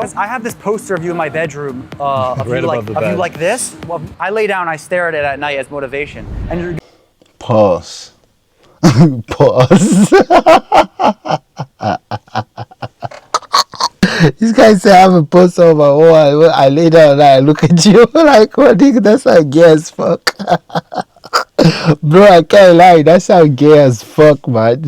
I have this poster of you in my bedroom of Right above the bed. you like this. Well, I lay down, I stare at it at night as motivation. And you're Pause. Pause. This guy said I have a poster of my wall. I lay down and I look at you like, what nigga, that's how gay as fuck. Bro, I can't lie, that's how gay as fuck, man.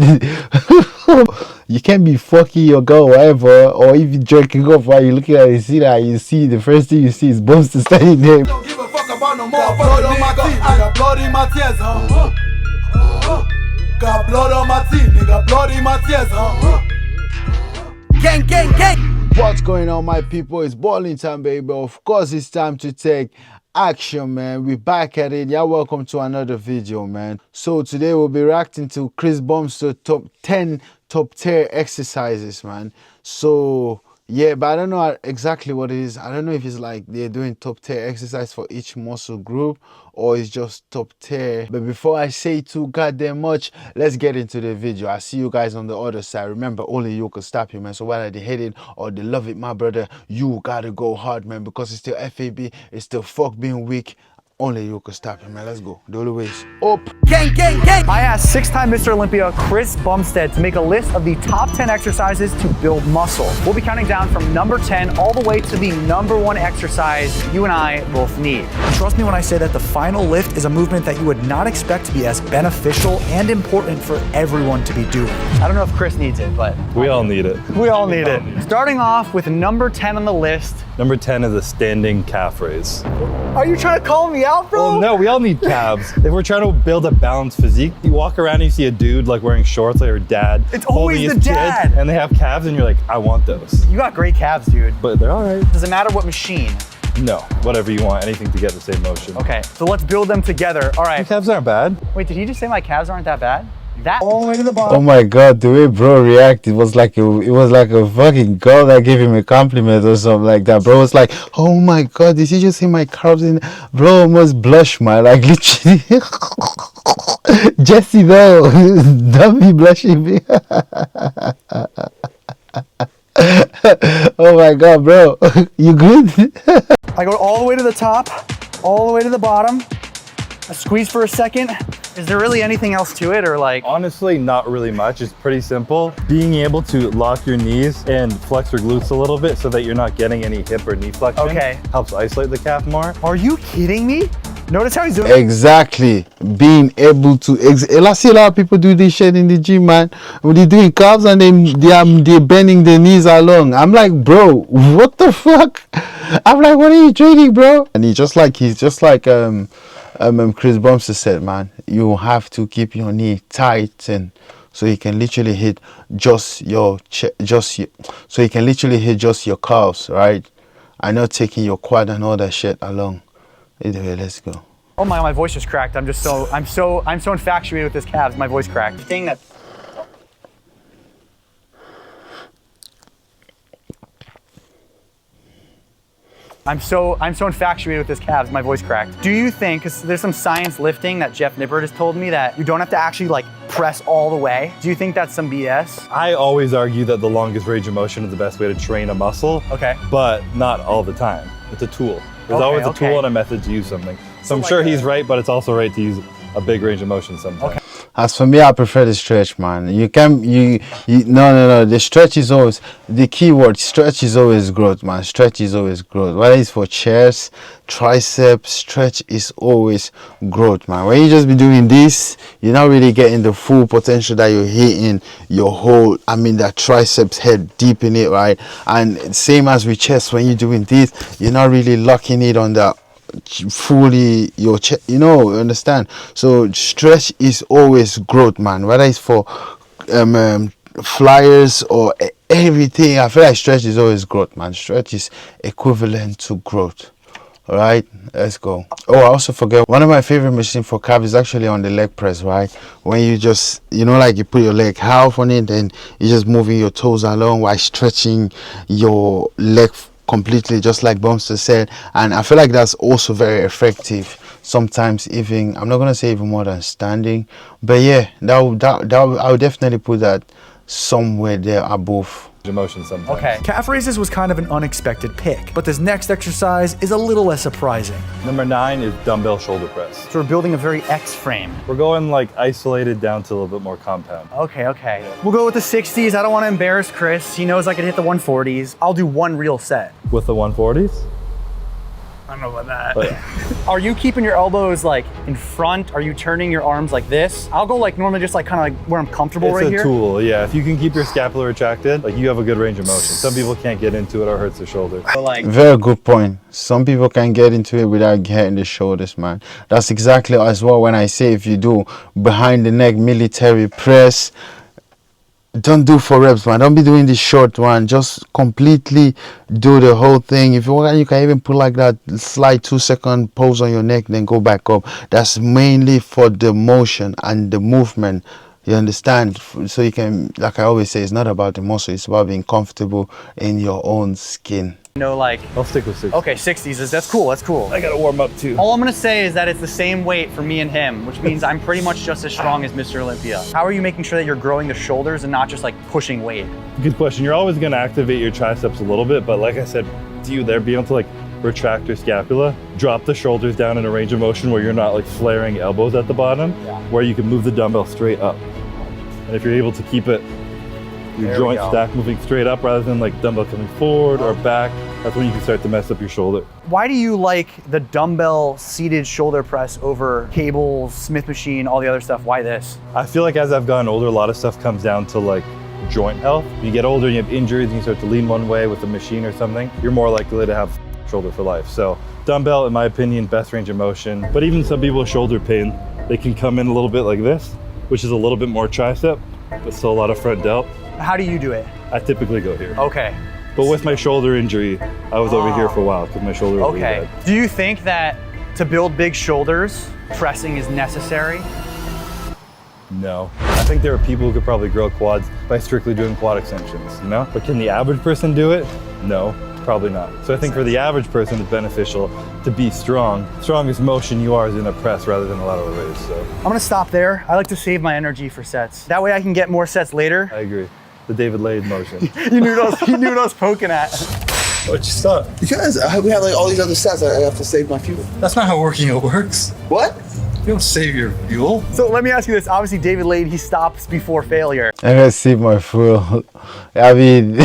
You can't be fucking your girl or whatever, or if you're jerking off while you're looking at it, see that you see the first thing you see is Bumstead standing there. Don't give a fuck about no more. Blood on my teeth, I got blood in my tears, Got blood on my teeth, nigga, blood in my tears, Gang, gang, gang. What's going on, my people? It's balling time, baby. Of course, it's time to take action, man. We're back at it. Yeah, welcome to another video, man. So today we'll be reacting to Chris Bumstead top 10 top tier exercises, man. So yeah, but I don't know exactly what it is. I don't know if it's like they're doing top tier exercise for each muscle group or it's just top tier. But before I say too goddamn much, let's get into the video. I see you guys on the other side. Remember, only you can stop you, man. So whether they hate it or they love it, my brother, you gotta go hard, man, because it's still FAB, it's still fuck being weak. Only you can stop him, man. Let's go. The only way is up. gang, gang, gang. I asked 6-time Mr. Olympia Chris Bumstead to make a list of the top 10 exercises to build muscle. We'll be counting down from number 10 all the way to the number 1 exercise you and I both need. Trust me when I say that the final lift is a movement that you would not expect to be as beneficial and important for everyone to be doing. I don't know if Chris needs it, but We all need it. we all need it. Starting off with number 10 on the list. Number 10 is a standing calf raise. Are you trying to call me out, bro? Well, no, we all need calves. If we're trying to build a balanced physique, you walk around and you see a dude like wearing shorts like your dad. It's holding always his the dad. kids, and they have calves and you're like, I want those. You got great calves, dude. But they're all right. Does it matter what machine? No, whatever you want, anything to get the same motion. Okay, so let's build them together. All Your right. calves aren't bad. Wait, did he just say my calves aren't that bad? That all the way to the bottom. Oh my god, the way bro reacted was like a fucking girl that gave him a compliment or something like that. Bro was like, oh my god, did you just see my calves in? Bro almost blushed, man, like literally. Jessie though, don't be blushing me. Oh my god, bro, you good? I go all the way to the top, all the way to the bottom. I squeeze for a second. Is there really anything else to it, or like? Honestly, not really much. It's pretty simple. Being able to lock your knees and flex your glutes a little bit so that you're not getting any hip or knee flexion. Okay. Helps isolate the calf more. Are you kidding me? Notice how he's doing. Exactly, being able to I see a lot of people do this shit in the gym, man. When they're doing calves and they're bending their knees along. I'm like, bro, what the fuck? I'm like, what are you training, bro? And he's just like Chris Bumstead said, man, you have to keep your knee tight, and so you can literally hit just your calves, right? I'm not taking your quad and all that shit along. Either way, let's go. Oh my god, my voice just cracked. I'm so infatuated with this calves. My voice cracked. The thing that. I'm so infatuated with this calves, my voice cracked. Do you think, because there's some science lifting that Jeff Nippert has told me that you don't have to actually like press all the way. Do you think that's some BS? I always argue that the longest range of motion is the best way to train a muscle. Okay. But not all the time. It's a tool. There's Okay, always a okay. tool and a method to use something. So I'm like sure he's right, but it's also right to use a big range of motion sometimes. Okay. As for me, I prefer the stretch, man. No. The stretch is always the key word. Stretch is always growth, man. Stretch is always growth. Whether it's for chest, triceps, stretch is always growth, man. When you just be doing this, you're not really getting the full potential that you're hitting your whole, that triceps head deep in it, right? And same as with chest, when you're doing this, you're not really locking it on the fully your chest, understand? So stretch is always growth, man. Whether it's for flyers or everything, I feel like stretch is always growth, man. Stretch is equivalent to growth. All right, let's go. Oh, I also forget, one of my favorite machines for calf is actually on the leg press, right? When you just, like you put your leg half on it, and you're just moving your toes along while stretching your leg completely, just like Bumstead said. And I feel like that's also very effective. Sometimes even, I'm not gonna say even more than standing, but yeah, I would definitely put that somewhere there above. Emotion sometimes. Okay. Calf raises was kind of an unexpected pick, but this next exercise is a little less surprising. Number 9 is dumbbell shoulder press. So we're building a very X frame. We're going like isolated down to a little bit more compound. Okay. We'll go with the 60s. I don't want to embarrass Chris. He knows I can hit the 140s. I'll do one real set. With the 140s? I don't know about that. But Are you keeping your elbows like in front? Are you turning your arms like this? I'll go like normally just like kind of like where I'm comfortable it's right a here. tool, yeah. If you can keep your scapula retracted, like you have a good range of motion. Some people can't get into it or hurts their shoulder. So like, Very good point. Some people can get into it without hitting the shoulders, man. That's exactly as well when I say if you do behind the neck military press, don't do 4 reps, man. Don't be doing the short one. Just completely do the whole thing. If you want, you can even put like that slight 2-second pose on your neck, then go back up. That's mainly for the motion and the movement. You understand? So you can, like I always say, it's not about the muscle. It's about being comfortable in your own skin. no, like, I'll stick with 60. okay, 60s, that's cool, that's cool. I gotta warm up too. All I'm gonna say is that it's the same weight for me and him, which means I'm pretty much just as strong as Mr. Olympia. How are you making sure that you're growing the shoulders and not just like pushing weight? Good question. You're always gonna activate your triceps a little bit, but like I said to you there, be able to like retract your scapula, drop the shoulders down in a range of motion where you're not like flaring elbows at the bottom, where you can move the dumbbell straight up. And if you're able to keep it, your joint stack moving straight up rather than like dumbbell coming forward or back, that's when you can start to mess up your shoulder. Why do you like the dumbbell seated shoulder press over cables, Smith machine, all the other stuff? Why this? I feel like as I've gotten older, a lot of stuff comes down to like joint health. You get older and you have injuries and you start to lean one way with a machine or something, you're more likely to have shoulder for life. So dumbbell, in my opinion, best range of motion. But even some people with shoulder pain, they can come in a little bit like this, which is a little bit more tricep, but still a lot of front delt. How do you do it? I typically go here. Okay. But with my shoulder injury, I was over here for a while because my shoulder was really Okay. bad. Do you think that to build big shoulders, pressing is necessary? No. I think there are people who could probably grow quads by strictly doing quad extensions, you know? But can the average person do it? No, probably not. So I think for the average person, it's beneficial to be strong. Strongest motion you are is in a press rather than a lateral raise, so. I'm gonna stop there. I like to save my energy for sets. That way I can get more sets later. I agree. The David Lade motion. You knew what I was poking at. Why'd you stop? Because we have like all these other sets. I have to save my fuel. That's not how working out works. What? You don't save your fuel. So let me ask you this. Obviously, David Lade, he stops before failure. I gotta see my full. I mean,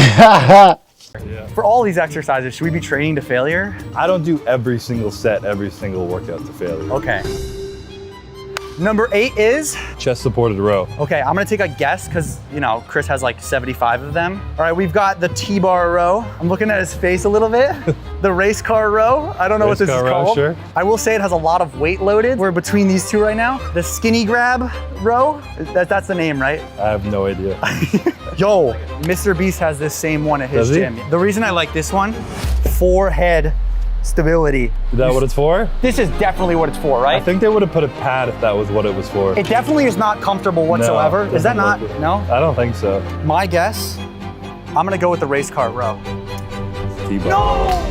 For all these exercises, should we be training to failure? I don't do every single set, every single workout to failure. Okay. Number 8 is? Chest supported row. Okay, I'm gonna take a guess because, you know, Chris has like 75 of them. All right, we've got the T-bar row. I'm looking at his face a little bit. The race car row. I don't know what Race this is car row, called. sure. I will say it has a lot of weight loaded. We're between these two right now. The skinny grab row. That's the name, right? I have no idea. Yo, Mr. Beast has this same one at his Does he? gym. The reason I like this one, forehead stability. Is that what it's for? This is definitely what it's for, I right? think they would have put a pad if that was what it was for. It definitely is not comfortable whatsoever. No, Is that not? doesn't look it. No? I don't think so. My guess, I'm gonna go with the race car row. T-bar. No!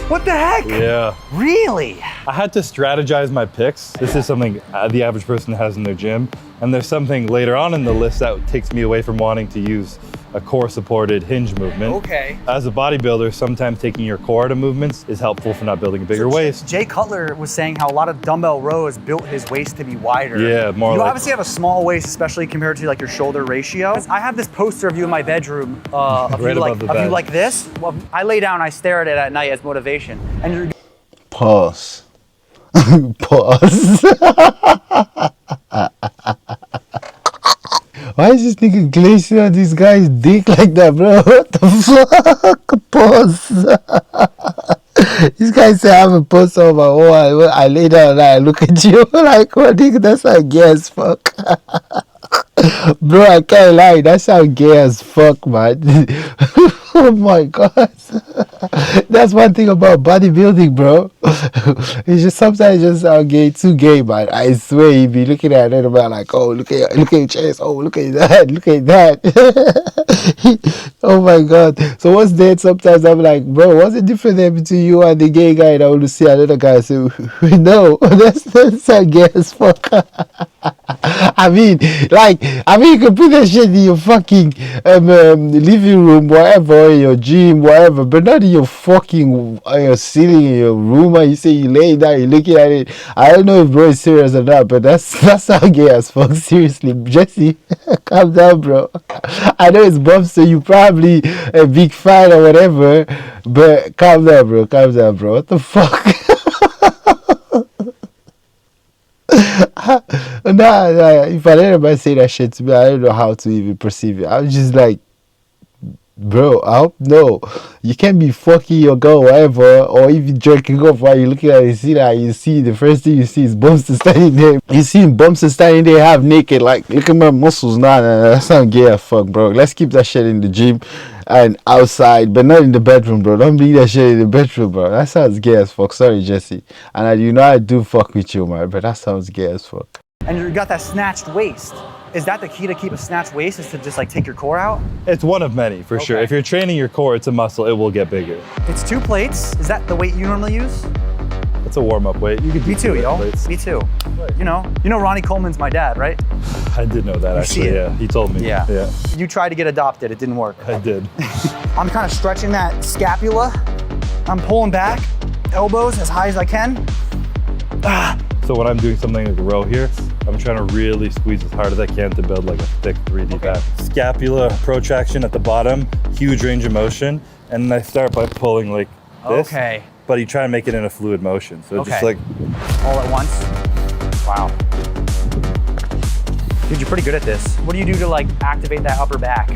What the heck? Yeah. Really? I had to strategize my picks. This is something the average person has in their gym. And there's something later on in the list that takes me away from wanting to use a core supported hinge movement. Okay. As a bodybuilder, sometimes taking your core to movements is helpful for not building a bigger waist. Jay Cutler was saying how a lot of dumbbell rows built his waist to be wider. Yeah, more You like- obviously have a small waist, especially compared to like your shoulder ratio. I have this poster of you in my bedroom of, Right you, above the of you bed. like this. Well, I lay down, I stare at it at night as motivation. And you're pause. Pause. Why is this nigga glazing on this guy's dick like that, bro? What the fuck? Pause. This guy said I have a poster on my wall. I lay down and I look at you like, what nigga? That's how gay as fuck. Bro, I can't lie. That's how gay as fuck, man. Oh my god. That's one thing about bodybuilding, bro. It's just sometimes just gay, too gay, man. I swear you be looking at another man like, oh, look at your chest. Oh, look at that. Look at that. Oh my god. So what's that? Sometimes I'm like, bro, what's the difference there between you and the gay guy? And I want to see another guy say, no, that's how gay as fuck. I mean, you can put that shit in your fucking living room, whatever, in your gym, whatever, but not in your fucking ceiling in your room. And you say you lay down, you're looking at it. I don't know if bro is serious or not, but that's how gay as fuck. Seriously, Jesse, calm down, bro. I know it's Bumstead, you probably a big fan or whatever, but calm down, bro. Calm down, bro. What the fuck? Nah, if I let anybody say that shit to me, I don't know how to even perceive it. I'm just like, bro, I hope no. You can't be fucking your girl, whatever, or even jerking off while you're looking at it. See that you see the first thing you see is Bumstead standing there. You see Bumstead standing there half naked, like, look at my muscles. Nah, that's not gay as fuck, bro. Let's keep that shit in the gym and outside, but not in the bedroom, bro. Don't bring that shit in the bedroom, bro. That sounds gay as fuck. Sorry, Jesse. And I do fuck with you, man, but that sounds gay as fuck. And you got that snatched waist. Is that the key to keep a snatched waist, is to just like take your core out? It's one of many, for sure. If you're training your core, it's a muscle, it will get bigger. It's 2 plates. Is that the weight you normally use? It's a warm-up weight. You can do Me too, yo. plates. Me too. You know Ronnie Coleman's my dad, right? I did know that, see actually, it? yeah. He told me. Yeah. You tried to get adopted, it didn't work. I did. I'm kind of stretching that scapula. I'm pulling back, elbows as high as I can. So when I'm doing something like a row here, I'm trying to really squeeze as hard as I can to build like a thick 3D back. Scapula protraction at the bottom, huge range of motion, and then I start by pulling like this. Okay. But you try to make it in a fluid motion. So just like... all at once? Wow. Dude, you're pretty good at this. What do you do to like activate that upper back?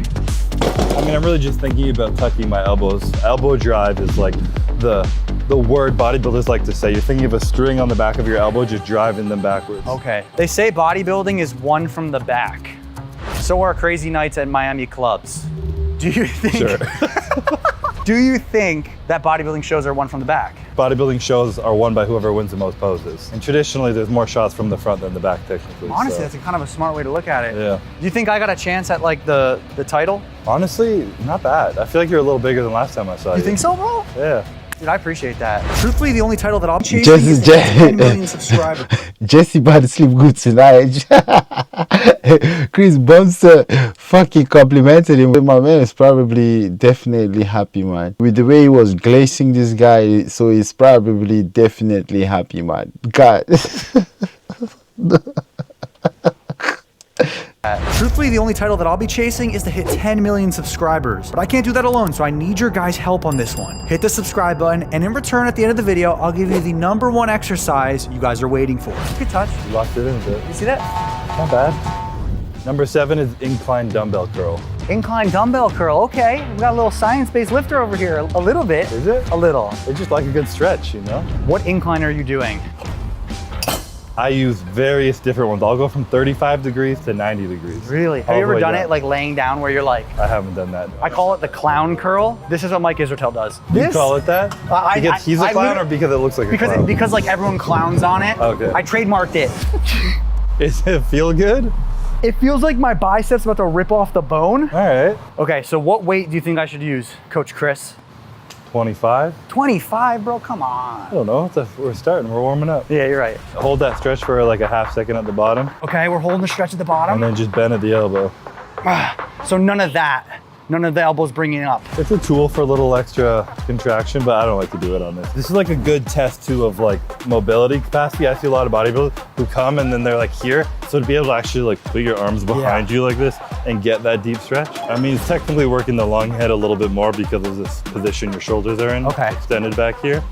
I mean, I'm really just thinking about tucking my elbows. Elbow drive is like the word bodybuilders like to say. You're thinking of a string on the back of your elbow, just driving them backwards. Okay. They say bodybuilding is one from the back. So are crazy nights at Miami clubs. Do you think? Sure. Do you think that bodybuilding shows are one from the back? Bodybuilding shows are won by whoever wins the most poses. And traditionally, there's more shots from the front than the back, technically. Honestly, so. that's kind of a smart way to look at it. Yeah. Do you think I got a chance at like the title? Honestly, not bad. I feel like you're a little bigger than last time I saw you. You think so, bro? Yeah. Dude, I appreciate that. Truthfully, the only title that I'll chase is Jesse, 10 million subscribers. Jesse about to sleep good tonight. Chris Bumstead fucking complimented him. My man is probably definitely happy, man. With the way he was glazing this guy, so he's probably definitely happy, man. God. Truthfully, the only title that I'll be chasing is to hit 10 million subscribers. But I can't do that alone, so I need your guys' help on this one. Hit the subscribe button, and in return, at the end of the video, I'll give you the #1 exercise you guys are waiting for. Good touch. You locked it in a bit. You see that? Not bad. Number 7 is incline dumbbell curl. Incline dumbbell curl, okay. We got a little science-based lifter over here, a little bit. Is it? A little. It's just like a good stretch, you know? What incline are you doing? I use various different ones. I'll go from 35 degrees to 90 degrees. Really? Have All you the ever way done down. it like laying down where you're like, I haven't done that. I call it the clown curl. This is what Mike Israel does. You call it that? Because he's a clown or because it looks like a clown? Because like everyone clowns on it. Okay. I trademarked it. Does it feel good? It feels like my biceps about to rip off the bone. All right. Okay, so what weight do you think I should use, Coach Chris? 25? 25, bro, come on. I don't know. We're starting. We're warming up. Yeah, you're right. Hold that stretch for like a half second at the bottom, Okay, we're holding the stretch at the bottom. and then just bend at the elbow. So none of that. None of the elbows bringing it up. It's a tool for a little extra contraction, but I don't like to do it on this. This is like a good test too of like mobility capacity. I see a lot of bodybuilders who come and then they're like here. So to be able to actually like put your arms behind you like this and get that deep stretch. I mean, it's technically working the long head a little bit more because of this position your shoulders are in. Okay. Extended back here.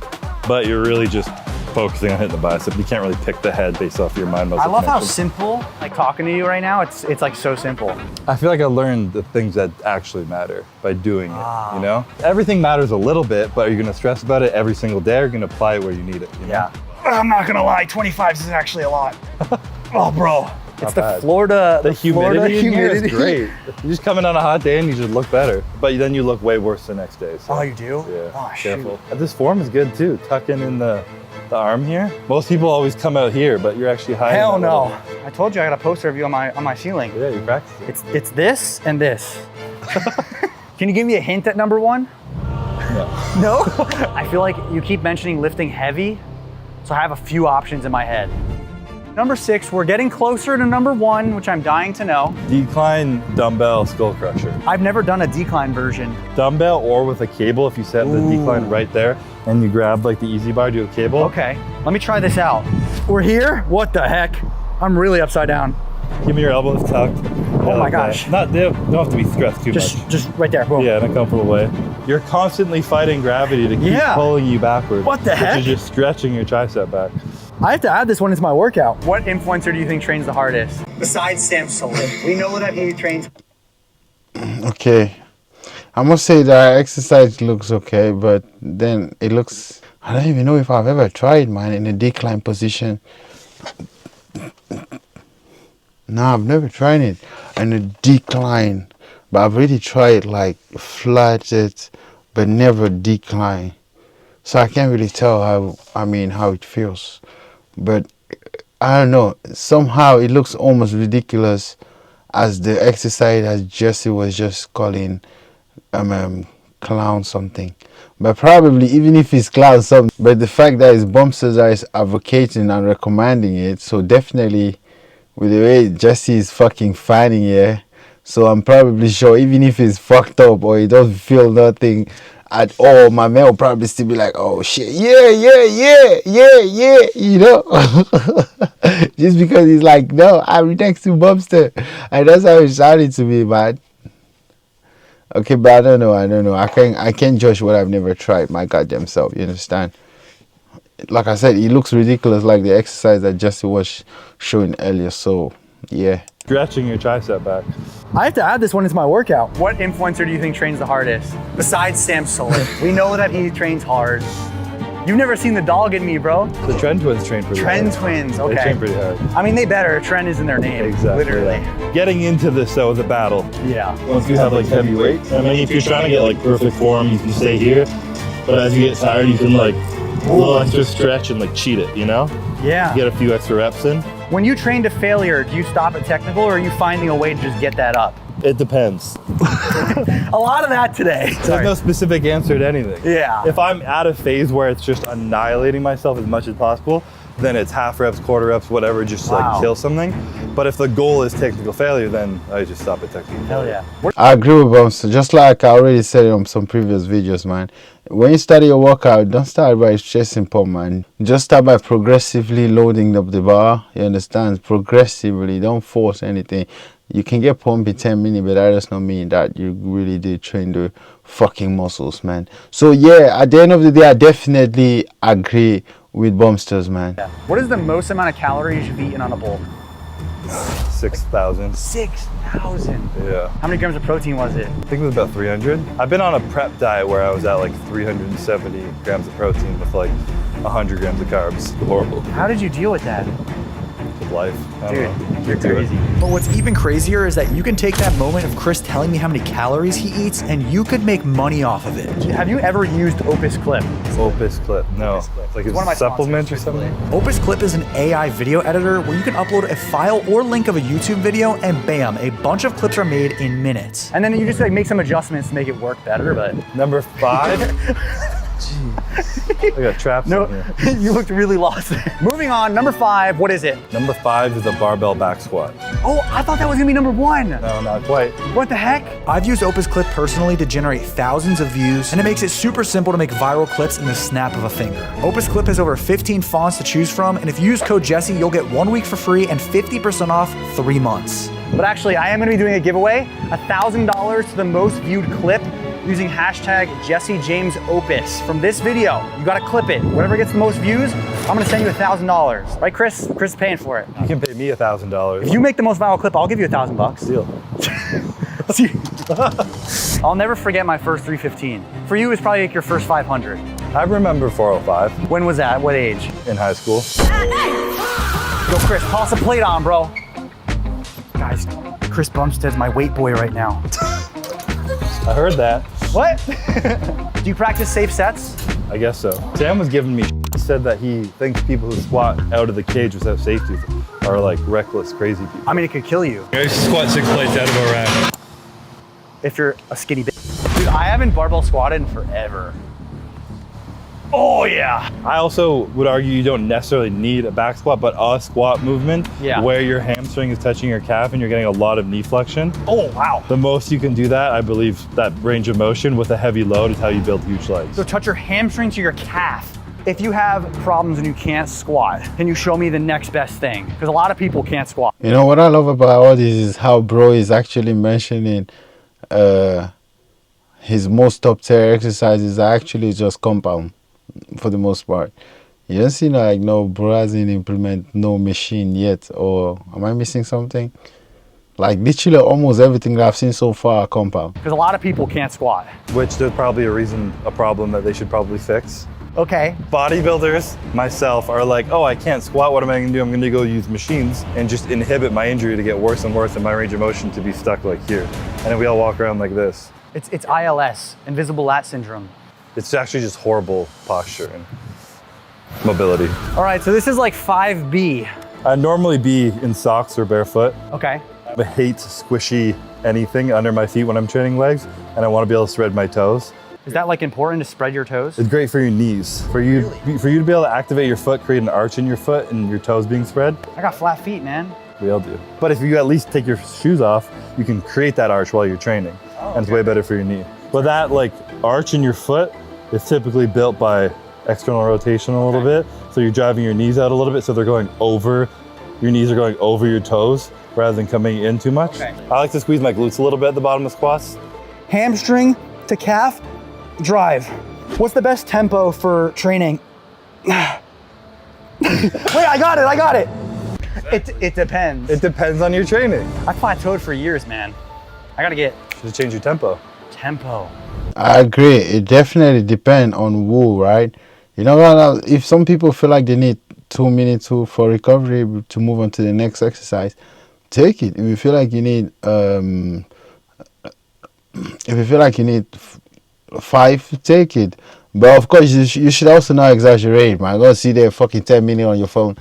But you're really just focusing on hitting the bicep. You can't really pick the head based off your mind muscle I love how connection. simple, like talking to you right now, it's like so simple. I feel like I learned the things that actually matter by doing it, you know? Everything matters a little bit, but are you gonna stress about it every single day or are you gonna apply it where you need it, you know? Yeah. I'm not gonna lie, 25 is actually a lot. Oh, bro. It's the bad. Florida. The humidity in here is humidity. great. You just come in on a hot day and you just look better, but then you look way worse the next day. So, Oh, you do? yeah, Oh, careful. shoot. This form is good too, tucking in the arm here. Most people always come out here, but you're actually hiding. Hell that no. little- I told you I got a poster of you on my ceiling. Yeah, you practice it. It's this and this. Can you give me a hint at #1? No. No? I feel like you keep mentioning lifting heavy, so I have a few options in my head. Number 6, we're getting closer to number 1, which I'm dying to know. Decline dumbbell skull crusher. I've never done a decline version. Dumbbell or with a cable, if you set the decline right there and you grab like the easy bar, do a cable. Okay, let me try this out. We're here? What the heck? I'm really upside down. Give me your elbows tucked. Oh my gosh. They don't have to be stressed too much. Just right there, boom. Yeah, in a comfortable way. You're constantly fighting gravity to keep pulling you backwards. What the heck? Which is just stretching your tricep back. I have to add this one into my workout. What influencer do you think trains the hardest? Besides Sam Sullivan. We know that he trains. Okay, I must say that exercise looks okay, but then it looks, I don't even know if I've ever tried mine in a decline position. No, I've never tried it in a decline, but I've really tried like flatted, but never decline. So I can't really tell how it feels. But I don't know, somehow it looks almost ridiculous as the exercise as Jessie was just calling clown something. But probably even if it's clown something, but the fact that it's Bumstead that is advocating and recommending it, so definitely with the way Jessie is fucking fanning here, so I'm probably sure even if it's fucked up or it doesn't feel nothing at all, my man will probably still be like, oh shit, yeah, you know. Just because he's like, no, I'm next to Bumstead, and that's how it sounded to me, man. Okay, but I don't know. I can't judge what I've never tried, my goddamn self, you understand? Like I said, it looks ridiculous like the exercise that Jessie was showing earlier, so yeah. Stretching your tricep back. I have to add this one into my workout. What influencer do you think trains the hardest? Besides Sam Sullivan. We know that he trains hard. You've never seen the dog in me, bro. The Trend Twins train pretty hard. Trend Twins, okay. They train pretty hard. I mean, they better. Trend is in their name. Exactly. Literally. Yeah. Getting into this though is a battle. Yeah. Once you have like heavy weights, I mean, if you're trying to get like perfect form, you can stay here. But as you get tired, you can like a little extra stretch and like cheat it, you know? Yeah. Get a few extra reps in. When you train to failure, do you stop at technical or are you finding a way to just get that up? It depends. A lot of that today. There's no specific answer to anything. Yeah. If I'm at a phase where it's just annihilating myself as much as possible, then it's half reps, quarter reps, whatever, just like kill something. But if the goal is technical failure, then I just stop at technical failure. Hell yeah. I agree with Bumstead. Just like I already said on some previous videos, man. When you start your workout, don't start by chasing pump, man. Just start by progressively loading up the bar. You understand? Progressively. Don't force anything. You can get pumped in 10 minutes, but that does not mean that you really did train the fucking muscles, man. So yeah, at the end of the day, I definitely agree with Bumstead, man. Yeah. What is the most amount of calories you've eaten on a bulk? 6,000. 6,000. Yeah. How many grams of protein was it? I think it was about 300. I've been on a prep diet where I was at like 370 grams of protein with like 100 grams of carbs. Horrible. How did you deal with that? With life. I don't know. You're crazy. But what's even crazier is that you can take that moment of Chris telling me how many calories he eats and you could make money off of it. Have you ever used Opus Clip? Opus Clip, no. Like it's one of my supplement or sponsors. something? Opus Clip is an AI video editor where you can upload a file or link of a YouTube video and bam, a bunch of clips are made in minutes. And then you just like make some adjustments to make it work better, but. Number 5? Jeez. I got traps in here. You looked really lost there. Moving on, number 5, what is it? Number 5 is a barbell back squat. Oh, I thought that was gonna be number 1. No, not quite. What the heck? I've used Opus Clip personally to generate thousands of views, and it makes it super simple to make viral clips in the snap of a finger. Opus Clip has over 15 fonts to choose from, and if you use code Jessie, you'll get 1 week for free and 50% off 3 months. But actually, I am gonna be doing a giveaway, $1,000 to the most viewed clip using hashtag JesseJamesOpus. From this video, you gotta clip it. Whatever gets the most views, I'm gonna send you $1,000. Right, Chris? Chris is paying for it. You can pay me $1,000. If you make the most viral clip, I'll give you $1,000. Deal. I'll never forget my first 315. For you, it's probably like your first 500. I remember 405 When was that? What age? in high school. Yo, Chris, toss a plate on, bro. Guys, Chris Bumstead's my weight boy right now. I heard that. What? Do you practice safe sets? I guess so. Sam was giving me shit. He said that he thinks people who squat out of the cage without safety are like reckless, crazy people. I mean, it could kill you. I used to squat 6 plates out of a rack. If you're a skinny bitch. Dude, I haven't barbell squatted in forever. Oh, Oh yeah. I also would argue you don't necessarily need a back squat, but a squat movement where your hamstring is touching your calf and you're getting a lot of knee flexion. Oh wow. The most you can do that, I believe, that range of motion with a heavy load is how you build huge legs. So touch your hamstring to your calf. If you have problems and you can't squat, can you show me the next best thing? Because a lot of people can't squat. You know what I love about all this is how bro is actually mentioning his most top tier exercises are actually just compound for the most part. You don't see like no bro hasn't implement no machine yet, or am I missing something? Like literally almost everything that I've seen so far are compound. Because a lot of people can't squat. Which there's probably a problem that they should probably fix. Okay. Bodybuilders, myself, are like, oh, I can't squat, what am I gonna do? I'm gonna go use machines and just inhibit my injury to get worse and worse and my range of motion to be stuck like here. And then we all walk around like this. It's ILS, invisible lat syndrome. It's actually just horrible posture and mobility. All right, so this is like 5B. I'd normally be in socks or barefoot. Okay. I hate squishy anything under my feet when I'm training legs, and I wanna be able to spread my toes. Is that like important to spread your toes? It's great for your knees. For you to be able to activate your foot, create an arch in your foot and your toes being spread. I got flat feet, man. We all do. But if you at least take your shoes off, you can create that arch while you're training. And it's way better for your knee. But that like arch in your foot is typically built by external rotation a little bit. So you're driving your knees out a little bit so they're going over, your knees are going over your toes rather than coming in too much. Okay. I like to squeeze my glutes a little bit at the bottom of squats. Hamstring to calf, drive. What's the best tempo for training? Wait, I got it. It depends. It depends on your training. I plateaued for years, man. I gotta get You should change your tempo. tempo. I agree. It definitely depends on who, right? You know, if some people feel like they need 2 minutes for recovery to move on to the next exercise, take it. If you feel like you need, five, take it. But of course, you should also not exaggerate, man. Go see there fucking 10 minutes on your phone.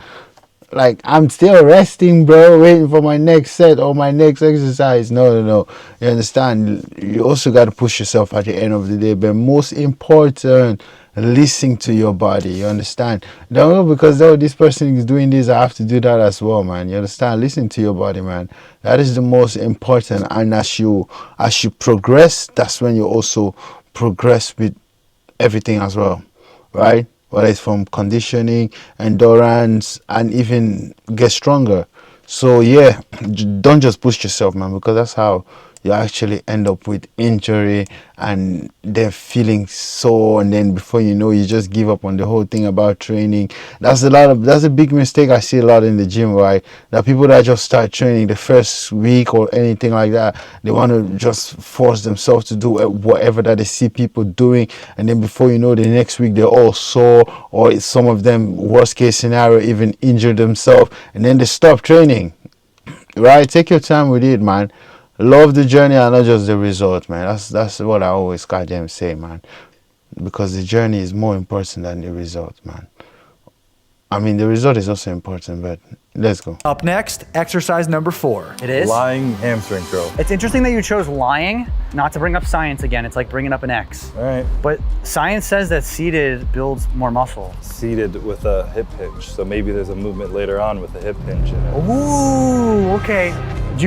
Like, I'm still resting, bro, waiting for my next set or my next exercise. No. You understand? You also got to push yourself at the end of the day. But most important, listen to your body. You understand? Don't know because this person is doing this, I have to do that as well, man. You understand? Listen to your body, man. That is the most important. And as you progress, that's when you also progress with everything as well, right? Whether it's from conditioning, endurance, and even get stronger. So yeah, don't just push yourself, man, because that's how you actually end up with injury and then feeling sore, and then before you know, you just give up on the whole thing about training. That's a big mistake I see a lot in the gym, right? That people that just start training the first week or anything like that, they want to just force themselves to do whatever that they see people doing, and then before you know, the next week they're all sore, or some of them, worst case scenario, even injure themselves, and then they stop training. Right? Take your time with it, man. Love the journey and not just the result, man. That's what I always goddamn say, man. Because the journey is more important than the result, man. I mean, the result is also important, but let's go. Up next, exercise number 4. It is? Lying hamstring curl. It's interesting that you chose lying, not to bring up science again. It's like bringing up an X. All right. But science says that seated builds more muscle. Seated with a hip hinge. So maybe there's a movement later on with a hip hinge in it. Ooh, okay.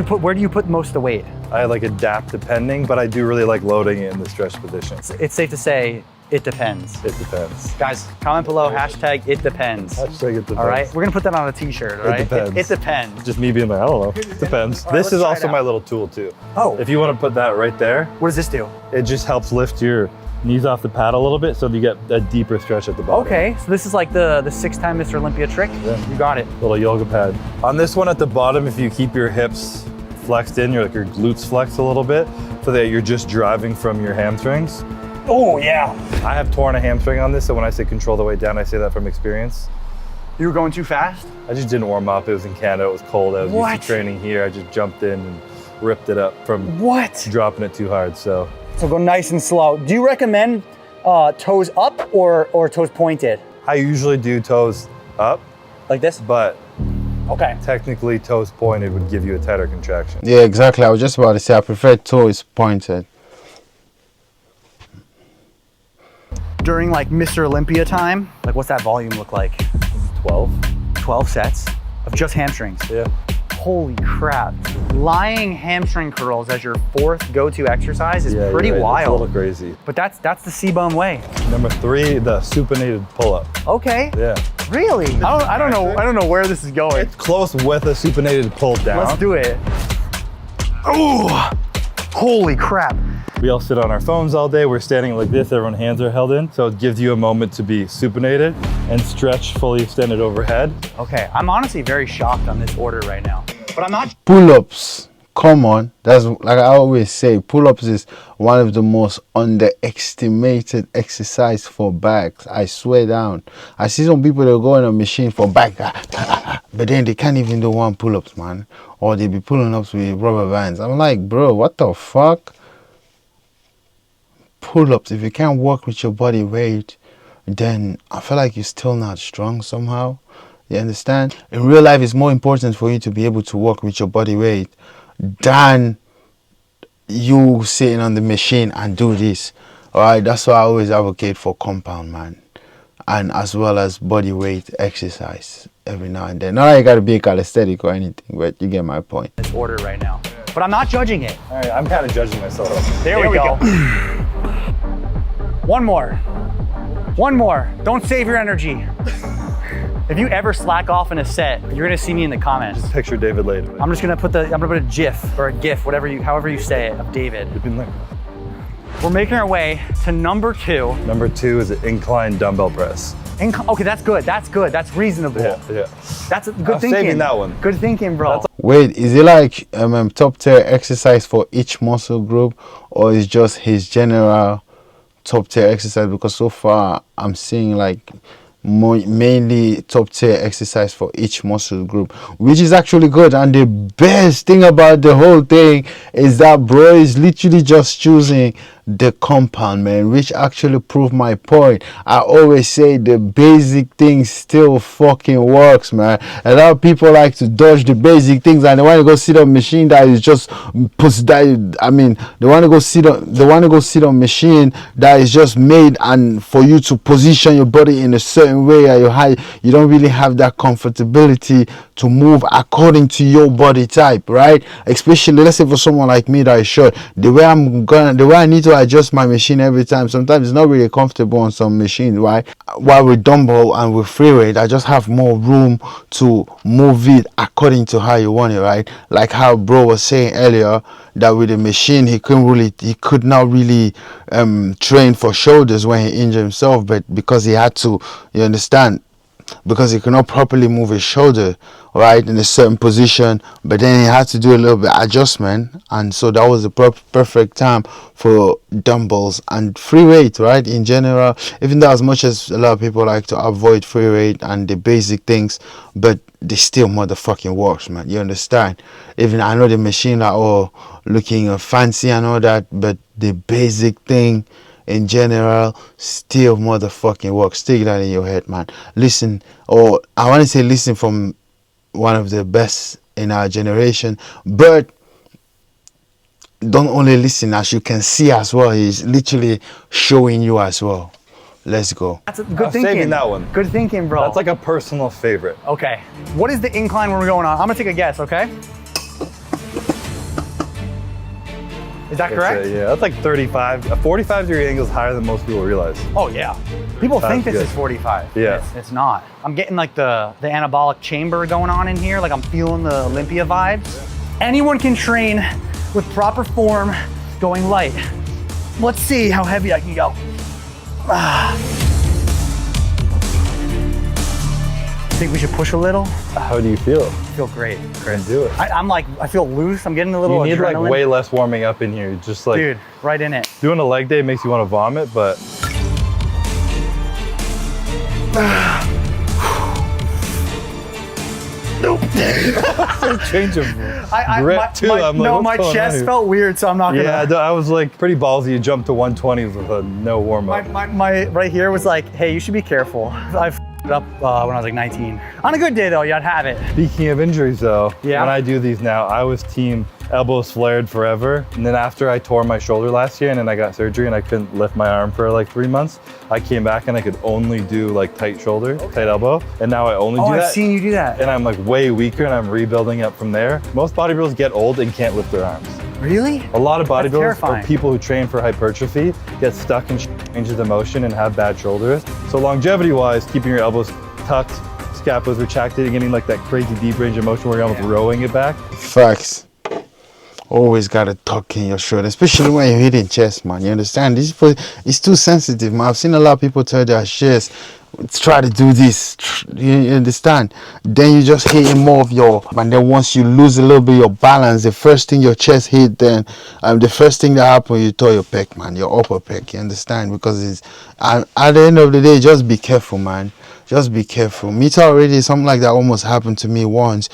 Where do you put most of the weight? I like adapt depending, but I do really like loading it in the stretch position. It's safe to say it depends. It depends. Guys, comment below, hashtag it depends. Hashtag it depends. All right, we're gonna put that on a t-shirt, all right? It depends. It depends. Just me being like, I don't know. It depends. All right, This is let's try also it out. my little tool too. Oh. If you want to put that right there, What does this do? it just helps lift your knees off the pad a little bit so you get a deeper stretch at the bottom. Okay, so this is like the 6-time Mr. Olympia trick? Yeah. You got it. Little yoga pad. On this one at the bottom, if you keep your hips flexed in, your glutes flexed a little bit so that you're just driving from your hamstrings. Oh, yeah. I have torn a hamstring on this, so when I say control the weight down, I say that from experience. You were going too fast? I just didn't warm up. It was in Canada. It was cold. I was What? used to training here. I just jumped in and ripped it up from What? dropping it too hard. So So go nice and slow. Do you recommend toes up or toes pointed? I usually do toes up, Like this? but Okay. technically toes pointed would give you a tighter contraction. Yeah, exactly. I was just about to say I prefer toes pointed. during like Mr. Olympia time, like what's that volume look like? 12. 12 sets of just hamstrings. Yeah. Holy crap. Lying hamstring curls as your fourth go-to exercise is pretty you're right. wild. It's a little crazy. But that's the C-bone way. Number 3, the supinated pull-up. Okay. Yeah. Really? I don't know where this is going. It's close with a supinated pull down. Let's do it. Ooh. Holy crap. We all sit on our phones all day. We're standing like this. Everyone's hands are held in. So it gives you a moment to be supinated and stretch fully extended overhead. Okay, I'm honestly very shocked on this order right now. But I'm not. Pull-ups, come on. That's like I always say, pull-ups is one of the most underestimated exercise for backs. I swear down. I see some people that go on a machine for back, but then they can't even do one pull-ups, man. Or they be pulling ups with rubber bands. I'm like, bro, what the fuck? Pull-ups, if you can't work with your body weight, then I feel like you're still not strong somehow. You understand? In real life, it's more important for you to be able to work with your body weight than you sitting on the machine and do this. All right, that's why I always advocate for compound, man, and as well as body weight exercise every now and then. Not that you gotta be calisthenic or anything, but you get my point. This order right now, but I'm not judging it. All right, I'm kind of judging myself. There we go. One more. Don't save your energy. If you ever slack off in a set, you're gonna see me in the comments. Just picture David later. I'm gonna put a GIF or a GIF, however you say it, of David. We're making our way to number 2. Number 2 is an incline dumbbell press. Okay, that's good. That's reasonable. Yeah. That's a good thinking. Saving that one. Good thinking, bro. Wait, is it like top tier exercise for each muscle group, or is just his general top tier exercise? Because so far I'm seeing like mainly top tier exercise for each muscle group, which is actually good. And the best thing about the whole thing is that bro is literally just choosing the compound, man, which actually proved my point. I always say the basic things still fucking works, man. A lot of people like to dodge the basic things and they want to go sit on machine that is just they want to go sit on machine that is just made and for you to position your body in a certain way at your height. You don't really have that comfortability to move according to your body type, right? Especially let's say for someone like me that is short, the way I need to adjust my machine every time, sometimes it's not really comfortable on some machines, right? While with dumbbell and with free weight, I just have more room to move it according to how you want it, right? Like how bro was saying earlier that with the machine he could not really train for shoulders when he injured himself, but because he had to, you understand, because he could not properly move his shoulder right in a certain position, but then he had to do a little bit adjustment, and so that was the perfect time for dumbbells and free weight, right? In general, even though as much as a lot of people like to avoid free weight and the basic things, but they still motherfucking works, man. You understand? Even I know the machine are looking fancy and all that, but the basic thing in general still motherfucking works. Stick that in your head, man. Listen, or I want to say listen from one of the best in our generation, but don't only listen, as you can see as well, he's literally showing you as well. Let's go. That's a good thinking. Saving that one. Good thinking, bro. That's like a personal favorite. Okay. What is the incline when we're going on? I'm gonna take a guess, okay? Is that correct? Yeah, that's like 35. A 45-degree angle is higher than most people realize. Oh yeah. People think this good. is 45. Yeah. It's not. I'm getting like the anabolic chamber going on in here. Like I'm feeling the Olympia vibes. Anyone can train with proper form going light. Let's see how heavy I can go. Think we should push a little? How do you feel? I feel great, Chris. Do it. I feel loose. I'm getting a little You need adrenaline. like way less warming up in here. Just like, dude, right in it. Doing a leg day makes you want to vomit, but Nope. change of grip too. I'm like, my chest felt weird, so I'm not gonna. Yeah, I was like pretty ballsy. You jumped to 120s with a no warm up. My right here was like, hey, you should be careful. I f***ed up when I was like 19. On a good day though, yeah, I'd have it. Speaking of injuries though, Yeah. when I do these now, I was team elbows flared forever. And then after I tore my shoulder last year and then I got surgery and I couldn't lift my arm for like 3 months, I came back and I could only do like tight shoulder, tight elbow. And now I only do that. I've seen you do that. And I'm like way weaker and I'm rebuilding up from there. Most bodybuilders get old and can't lift their arms. Really? A lot of That's bodybuilders terrifying. or people who train for hypertrophy get stuck in ranges of motion and have bad shoulders. So longevity wise, keeping your elbows tucked, scapulas retracted, and getting like that crazy deep range of motion where you're almost rowing it back. Facts. Always gotta tuck in your shoulder, especially when you're hitting chest, man. You understand? It's too sensitive, man. I've seen a lot of people tell their chest, try to do this. You understand? Then you just hitting more of your, and then once you lose a little bit of your balance, the first thing your chest hit, then the first thing that happens, you tore your pec, man, your upper pec. You understand? Because it's at the end of the day, just be careful, man. Just be careful. Me too, already something like that almost happened to me once.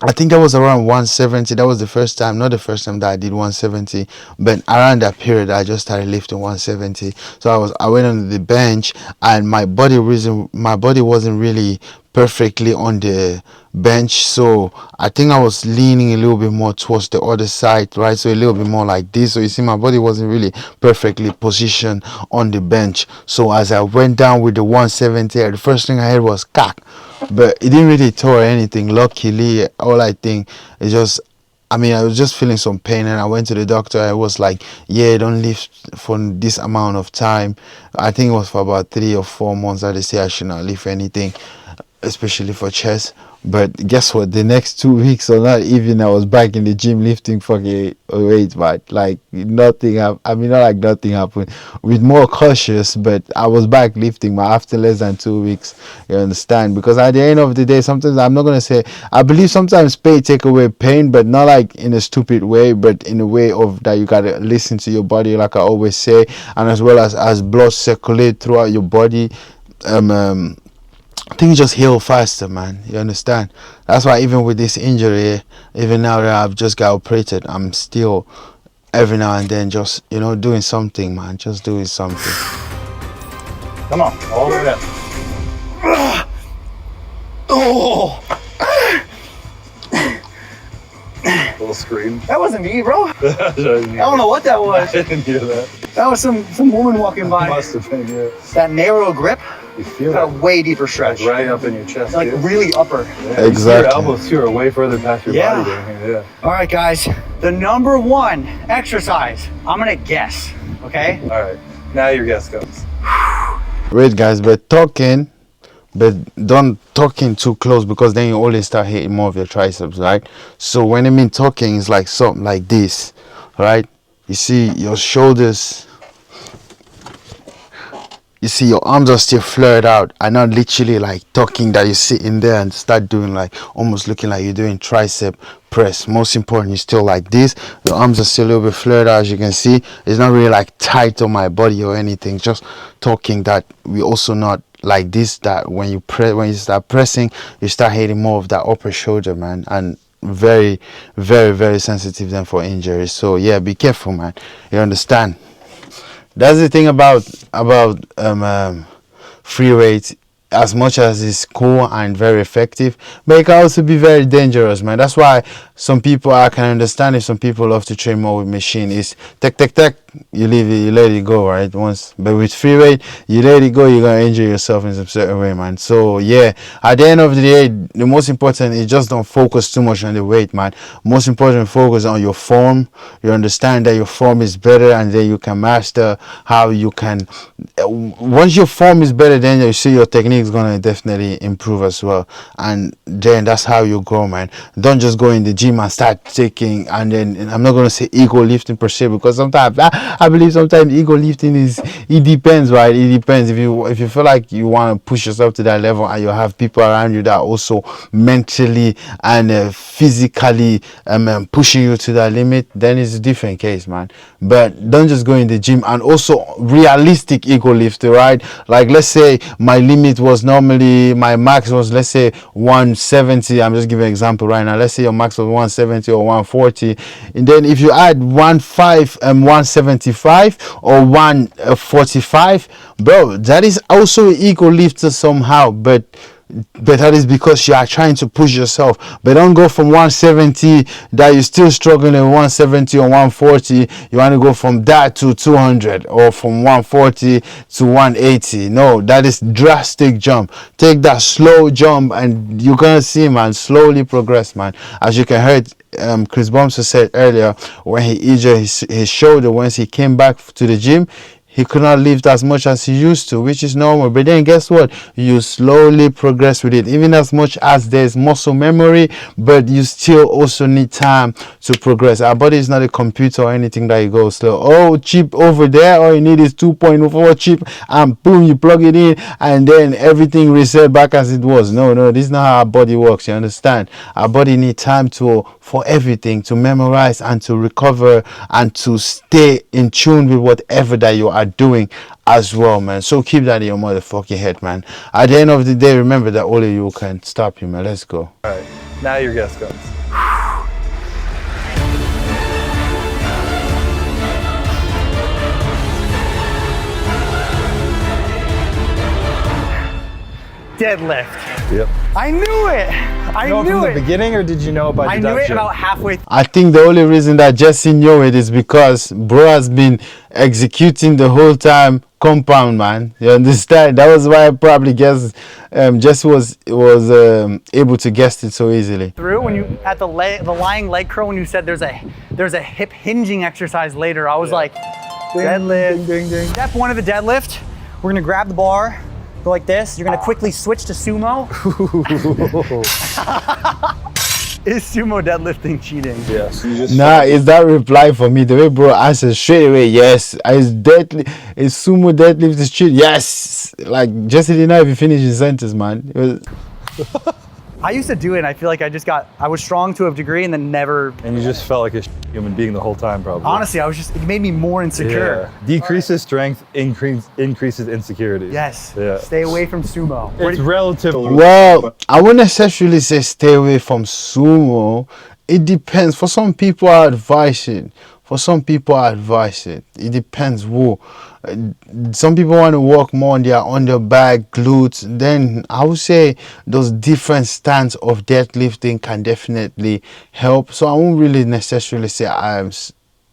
I think that was around 170. That was the first time, not the first time that I did 170, but around that period I just started lifting 170. So I went on the bench and my body wasn't really perfectly on the bench, so I think I was leaning a little bit more towards the other side, right? So a little bit more like this. So you see, my body wasn't really perfectly positioned on the bench. So as I went down with the 170, the first thing I heard was cack, but it didn't really tear anything. Luckily, all I think is just, I was just feeling some pain, and I went to the doctor. I was like, yeah, don't lift for this amount of time. I think it was for about 3 or 4 months that they say I should not lift anything, especially for chest. But guess what? The next 2 weeks or not even, I was back in the gym lifting fucking weights, but like nothing happened. Not like nothing happened, with more cautious, but I was back lifting after less than 2 weeks. You understand? Because at the end of the day, sometimes I'm not gonna say, I believe sometimes pain take away pain, but not like in a stupid way, but in a way of that you gotta listen to your body, like I always say, and as well as blood circulate throughout your body. Things just heal faster, man. You understand? That's why even with this injury, even now that I've just got operated, I'm still every now and then just, doing something, man. Just doing something. Come on, all the way up. Oh, Little scream. that wasn't me, bro. I I don't know what that was. didn't hear that. That was some woman walking by. Must have been, yeah. That narrow grip You feel got a it. way deeper stretch. Right up in your chest, Like dude. really upper. Yeah, Exactly. Your elbows too are way further past your Yeah. body down here. All right, guys. The number one exercise, I'm gonna guess, okay? Yeah. All right. Now your guess goes. Wait, guys, but don't talking too close, because then you always start hitting more of your triceps, right? So when I mean talking, it's like something like this, right? You see your shoulders, you see your arms are still flared out, and not literally like talking that you sit in there and start doing like almost looking like you're doing tricep press. Most important, you're still like this. Your arms are still a little bit flared out, as you can see. It's not really like tight on my body or anything. Just talking that we also not like this, that when you start pressing, you start hitting more of that upper shoulder, man, and very, very, very sensitive then for injuries. So yeah, be careful, man. You understand? That's the thing about free weight. As much as it's cool and very effective, but it can also be very dangerous, man. That's why some people, I can understand if some people love to train more with machine. Is tech, you leave it, you let it go, right? Once, but with free weight, you let it go, you're gonna injure yourself in some certain way, man. So yeah, at the end of the day, the most important is just don't focus too much on the weight, man. Most important, focus on your form. You understand that your form is better, and then you can master how you can. Once your form is better, then you see your technique is gonna definitely improve as well, and then that's how you grow, man. Don't just go in the gym and start taking, and then I'm not gonna say ego lifting per se, because sometimes I believe sometimes ego lifting it depends, right? It depends. If you feel like you want to push yourself to that level, and you have people around you that are also mentally and physically pushing you to that limit, then it's a different case, man. But don't just go in the gym. And also realistic ego lifting, right? Like, let's say my limit was normally, my max was, let's say 170. I'm just giving an example right now. Let's say your max was 170 or 140, and then if you add 175 or 145, bro, that is also ego lifter somehow. But but that is because you are trying to push yourself. But don't go from 170 that you're still struggling at 170 or 140. You want to go from that to 200 or from 140 to 180. No, that is drastic jump. Take that slow jump and you're gonna see, man, slowly progress, man. As you can hear, Chris Bumstead said earlier, when he injured his shoulder, once he came back to the gym, he could not lift as much as he used to, which is normal. But then guess what? You slowly progress with it. Even as much as there's muscle memory, but you still also need time to progress. Our body is not a computer or anything that you go slow. Oh, chip over there. All you need is 2.4 chip and boom, you plug it in and then everything reset back as it was. No, this is not how our body works. You understand? Our body needs time for everything to memorize and to recover and to stay in tune with whatever that you are doing as well, man. So keep that in your motherfucking head, man. At the end of the day, remember that only you can stop you, man. Let's go. All right, now your guess comes. Deadlift. Yep. I knew it. I Know it knew from it. the beginning, or did you know it by I knew deduction? it about halfway. I think the only reason that Jessie knew it is because bro has been executing the whole time compound, man. You understand? That was why I probably guess Jessie was able to guess it so easily. Through when you at the lying leg curl, when you said there's a hip hinging exercise later, I was like, deadlift. Ding, ding, ding. Step one of the deadlift, we're gonna grab the bar, go like this. You're gonna quickly switch to sumo. Is sumo deadlifting cheating? Yes. You just Nah, is that reply for me? The way bro answered straight away, yes. Is sumo deadlift is cheat? Yes. Like Jessie didn't even finish his sentence, man. It was, I used to do it and I feel like I was strong to a degree and then never, and you just felt like a human being the whole time, probably. honestly, it made me more insecure. Yeah. Decreases strength, increases insecurity. Yes, Yeah. stay away from sumo. It's relative. well, I wouldn't necessarily say stay away from sumo. It depends. For some people, I advise it. For some people, I advise it. It depends who. Some people want to work more on their underback, glutes. Then I would say those different stances of deadlifting can definitely help. So I won't really necessarily say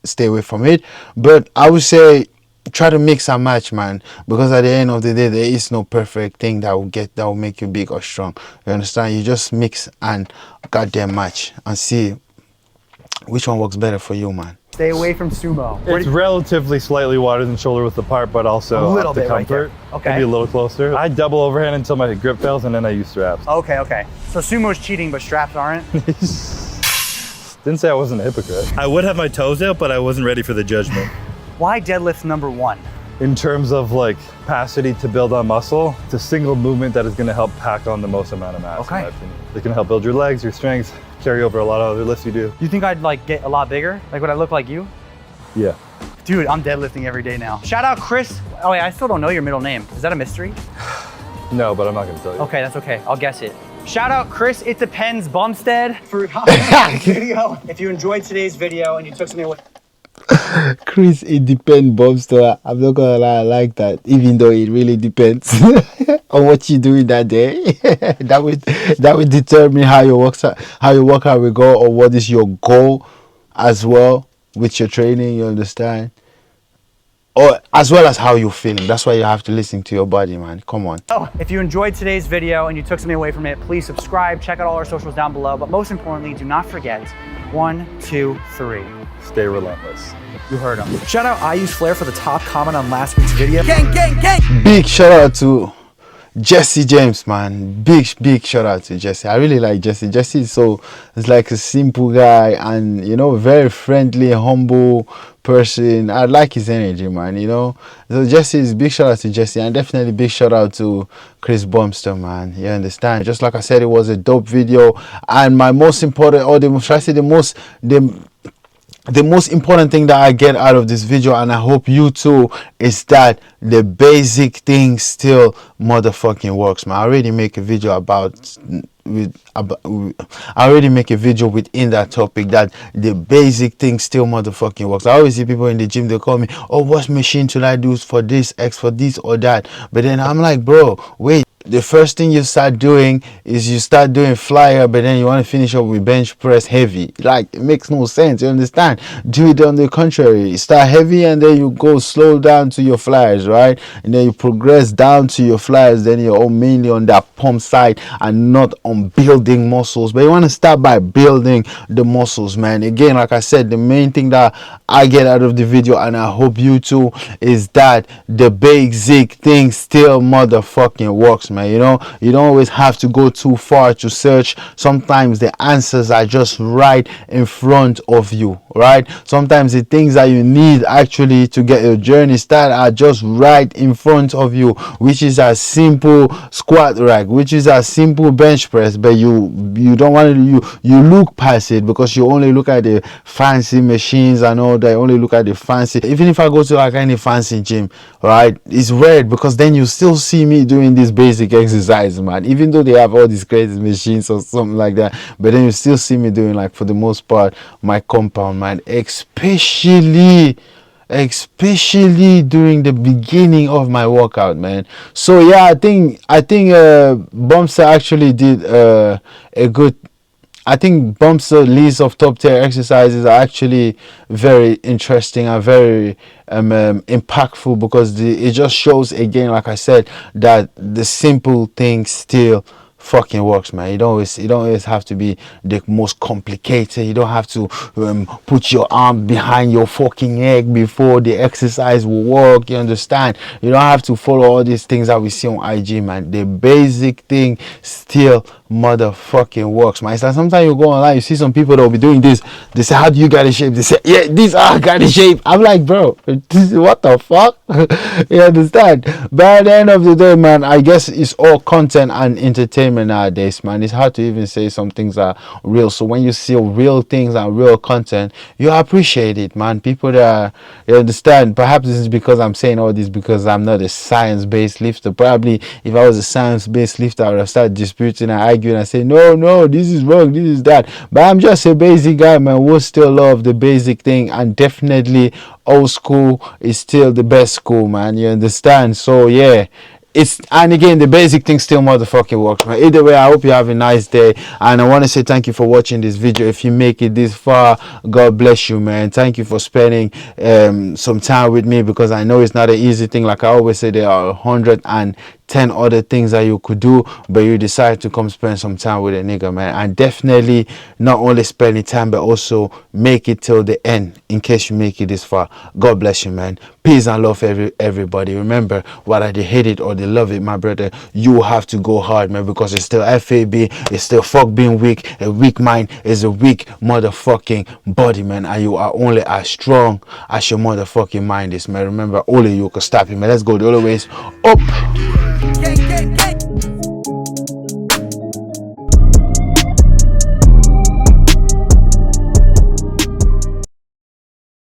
stay away from it. But I would say try to mix and match, man, because at the end of the day there is no perfect thing that will make you big or strong. You understand? You just mix and goddamn match and see which one works better for you, man. Stay away from sumo. It's relatively slightly wider than shoulder width apart, but also A little up to bit right there. comfort. Okay. Maybe a little closer. I double overhand until my grip fails, and then I use straps. Okay. So sumo's cheating, but straps aren't. Didn't say I wasn't a hypocrite. I would have my toes out, but I wasn't ready for the judgment. Why deadlift number one? In terms of like capacity to build on muscle, it's a single movement that is going to help pack on the most amount of mass. Okay. In my opinion. It's going to help build your legs, your strength, carry over a lot of other lifts you do. You think I'd like get a lot bigger? Like would I look like you? Yeah. Dude, I'm deadlifting every day now. Shout out Chris. Oh wait, I still don't know your middle name. Is that a mystery? No, but I'm not going to tell you. Okay, that's okay. I'll guess it. Shout out Chris, it depends, Bumstead. For video. If you enjoyed today's video and you took something away. Chris, it depends, Bumstead. I'm not gonna lie, I like that. Even though it really depends on what you do in that day. that would determine how your workout will go, or what is your goal as well with your training. You understand? Or as well as how you're feeling. That's why you have to listen to your body, man. Come on. Oh, if you enjoyed today's video and you took something away from it, please subscribe. Check out all our socials down below. But most importantly, do not forget 1, 2, 3. Stay relentless. You heard him. Shout out I Use Flair for the top comment on last week's video. Gang. Big shout out to Jessie James, man. Big shout out to Jessie. I really like Jessie. Jessie is like a simple guy and, you know, very friendly, humble person. I like his energy, man, you know. So Jessie is big shout out to Jessie, and definitely big shout out to Chris Bumstead, man. You understand? Just like I said, it was a dope video, and my most important, or the most important thing that I get out of this video, and I hope you too, is that the basic thing still motherfucking works, man. I already make a video within that topic, that the basic thing still motherfucking works. I always see people in the gym, they call me, oh, what machine should I do for this, X for this or that? But then I'm like, bro, wait, the first thing you start doing is you start doing flyer, but then you want to finish up with bench press heavy. Like, it makes no sense, you understand? Do it on the contrary. Start heavy and then you go slow down to your flyers, right? And then you progress down to your flyers, then you're all mainly on that pump side and not on building muscles. But you want to start by building the muscles, man. Again, like I said, the main thing that I get out of the video, and I hope you too, is that the basic thing still motherfucking works, man. You know, you don't always have to go too far to search. Sometimes the answers are just right in front of you, right? Sometimes the things that you need actually to get your journey started are just right in front of you, which is a simple squat rack, which is a simple bench press. But you don't want to, you look past it because you only look at the fancy machines and all that. Only look at the fancy. Even if I go to like any fancy gym, right, it's weird because then you still see me doing this basic exercise, man, even though they have all these crazy machines or something like that. But then you still see me doing, like, for the most part, my compound, man, especially during the beginning of my workout, man. So yeah, I think Bumstead actually did a good. I think Bumstead list of top tier exercises are actually very interesting and very impactful, because it just shows, again, like I said, that the simple things still fucking works, man. You don't always have to be the most complicated. You don't have to put your arm behind your fucking neck before the exercise will work. You understand? You don't have to follow all these things that we see on IG, man. The basic thing still motherfucking works, man. It's like sometimes you go online, you see some people that will be doing this. They say, how do you get in shape? They say, yeah, this I got in shape. I'm like, bro, what the fuck? You understand? But at the end of the day, man, I guess it's all content and entertainment nowadays, man. It's hard to even say some things are real. So when you see real things and real content, you appreciate it, man. People that you understand. Perhaps this is because I'm saying all this because I'm not a science-based lifter. Probably if I was a science-based lifter, I would have started disputing and arguing and say, no, this is wrong, this is that. But I'm just a basic guy, man. We'll still love the basic thing, and definitely old school is still the best school, man. You understand? So yeah, and again, the basic thing still motherfucking works, man. Either way, I hope you have a nice day, and I want to say thank you for watching this video. If you make it this far, God bless you, man. Thank you for spending some time with me, because I know it's not an easy thing. Like I always say, there are 110 other things that you could do, but you decide to come spend some time with a nigga, man. And definitely not only spending time, but also make it till the end, in case you make it this far. God bless you, man. Peace and love everybody. Remember, whether they hate it or they love it, my brother, you have to go hard, man, because it's still FAB. It's still fuck being weak. A weak mind is a weak motherfucking body, man, and you are only as strong as your motherfucking mind is, man. Remember, only you can stop it, man. Let's go the other ways up.